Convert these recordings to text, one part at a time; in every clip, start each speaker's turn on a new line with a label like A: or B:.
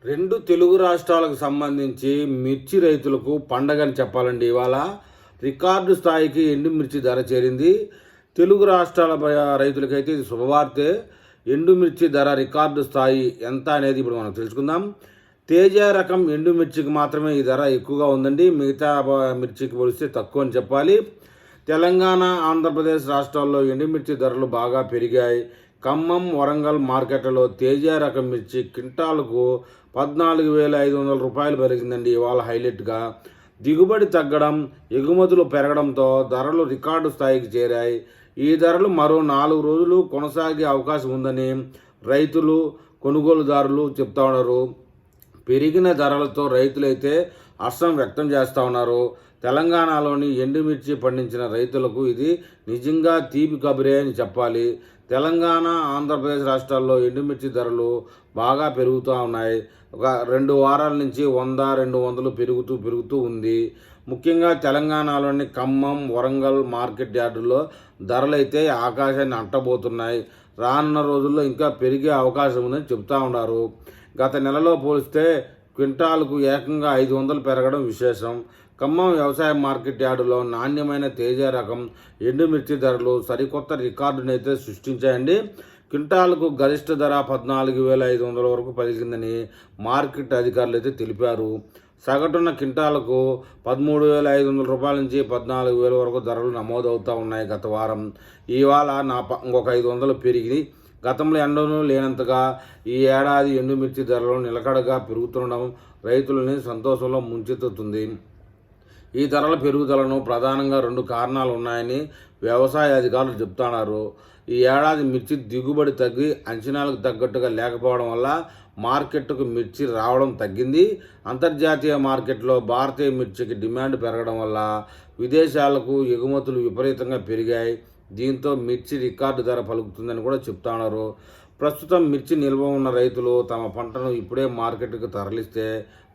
A: రెండు తెలుగు రాష్ట్రాలకు సంబంధించి మిర్చి రైతులకు పండగని చెప్పాలండి. ఇవాళ రికార్డు స్థాయికి ఎండుమిర్చి ధర చేరింది. తెలుగు రాష్ట్రాల రైతులకైతే ఇది శుభవార్తే. ఎండుమిర్చి ధర రికార్డు స్థాయి ఎంత అనేది ఇప్పుడు మనం తెలుసుకుందాం. తేజ రకం ఎండుమిర్చికి మాత్రమే ఈ ధర ఎక్కువగా ఉందండి. మిగతా మిర్చికి పోలిస్తే తక్కువ అని చెప్పాలి. తెలంగాణ, ఆంధ్రప్రదేశ్ రాష్ట్రాల్లో ఎండుమిర్చి ధరలు బాగా పెరిగాయి. ఖమ్మం, వరంగల్ మార్కెట్లలో తేజ రకం మిర్చి క్వింటాలకు 14,500 రూపాయలు పెరిగిందండి. ఇవాళ హైలైట్గా దిగుబడి తగ్గడం, ఎగుమతులు పెరగడంతో ధరలు రికార్డు స్థాయికి చేరాయి. ఈ ధరలు మరో 4 రోజులు కొనసాగే అవకాశం ఉందని రైతులు, కొనుగోలుదారులు చెప్తా ఉన్నారు. పెరిగిన ధరలతో రైతులైతే హర్షం వ్యక్తం చేస్తూ ఉన్నారు. తెలంగాణలోని ఎండుమిర్చి పండించిన రైతులకు ఇది నిజంగా తీపి కబురే అని చెప్పాలి. తెలంగాణ, ఆంధ్రప్రదేశ్ రాష్ట్రాల్లో ఎండుమిర్చి ధరలు బాగా పెరుగుతూ ఉన్నాయి. ఒక 2 వారాల నుంచి 100-200 పెరుగుతూ ఉంది. ముఖ్యంగా తెలంగాణలోని ఖమ్మం, వరంగల్ మార్కెట్ యార్డుల్లో ధరలైతే ఆకాశాన్ని అంటబోతున్నాయి. రానున్న రోజుల్లో ఇంకా పెరిగే అవకాశం ఉందని చెప్తా ఉన్నారు. గత నెలలో పోలిస్తే క్వింటాల్కు ఏకంగా 500 పెరగడం విశేషం. ఖమ్మం వ్యవసాయ మార్కెట్ యార్డులో నాణ్యమైన తేజ రకం ఎండుమిర్చి ధరలు సరికొత్త రికార్డునైతే సృష్టించాయండి. క్వింటాల్కు గరిష్ట ధర 14,500 వరకు పలికిందని మార్కెట్ అధికారులు అయితే తెలిపారు. సగటున క్వింటాలకు 13,500 రూపాయల నుంచి 14,000 వరకు ధరలు నమోదవుతూ ఉన్నాయి. గత వారం ఇవాళ ఇంకొక 500 పెరిగి గతంలో ఎండను లేనంతగా ఈ ఏడాది ఎండుమిర్చి ధరలు నిలకడగా పెరుగుతుండడం రైతులని సంతోషంలో ముంచెత్తుతుంది. ఈ ధరల పెరుగుదలను ప్రధానంగా 2 కారణాలు ఉన్నాయని వ్యవసాయ అధికారులు చెప్తున్నారు. ఈ ఏడాది మిర్చి దిగుబడి తగ్గి అంచనాలకు తగ్గట్టుగా లేకపోవడం వల్ల మార్కెట్కు మిర్చి రావడం తగ్గింది. అంతర్జాతీయ మార్కెట్లో భారతీయ మిర్చికి డిమాండ్ పెరగడం వల్ల విదేశాలకు ఎగుమతులు విపరీతంగా పెరిగాయి. దీంతో మిర్చి రికార్డు ధర పలుకుతుందని కూడా చెప్తున్నారు. ప్రస్తుతం మిర్చి నిల్వ ఉన్న రైతులు తమ పంటను ఇప్పుడే మార్కెట్కు తరలిస్తే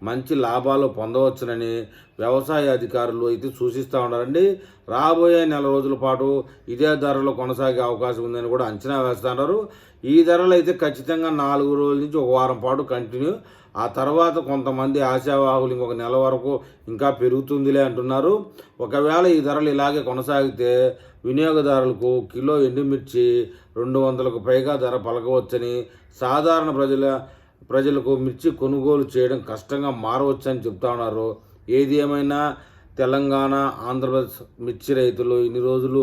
A: మంచి లాభాలు పొందవచ్చునని వ్యవసాయ అధికారులు అయితే సూచిస్తూ ఉన్నారండి. రాబోయే నెల రోజుల పాటు ఇదే ధరలో కొనసాగే అవకాశం ఉందని కూడా అంచనా వేస్తున్నారు. ఈ ధరలు అయితే ఖచ్చితంగా 4 రోజుల నుంచి 1 వారం పాటు కంటిన్యూ. ఆ తర్వాత కొంతమంది ఆశావాహులు ఇంకొక నెల వరకు ఇంకా పెరుగుతుందిలే అంటున్నారు. ఒకవేళ ఈ ధరలు ఇలాగే కొనసాగితే వినియోగదారులకు కిలో ఎండుమిర్చి 200కు పైగా ధర పలకవచ్చని, సాధారణ ప్రజలకు మిర్చి కొనుగోలు చేయడం కష్టంగా మారవచ్చని చెప్తా ఉన్నారు. ఏది ఏమైనా తెలంగాణ, ఆంధ్రప్రదేశ్ మిర్చి రైతులు ఇన్ని రోజులు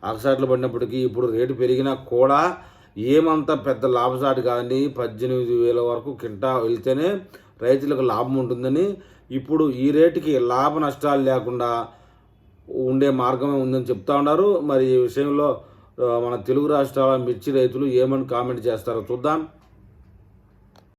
A: అగసాట్లు పడినప్పటికీ ఇప్పుడు రేటు పెరిగినా కూడా ఏమంత పెద్ద లాభసాటి కాదని 18,000 వరకు కింటా వెళ్తేనే రైతులకు లాభం ఉంటుందని, ఇప్పుడు ఈ రేటుకి లాభ నష్టాలు లేకుండా ఉండే మార్గమే ఉందని చెప్తా ఉన్నారు. మరి ఈ విషయంలో మన తెలుగు రాష్ట్రాల మిర్చి రైతులు ఏమని కామెంట్ చేస్తారో చూద్దాం.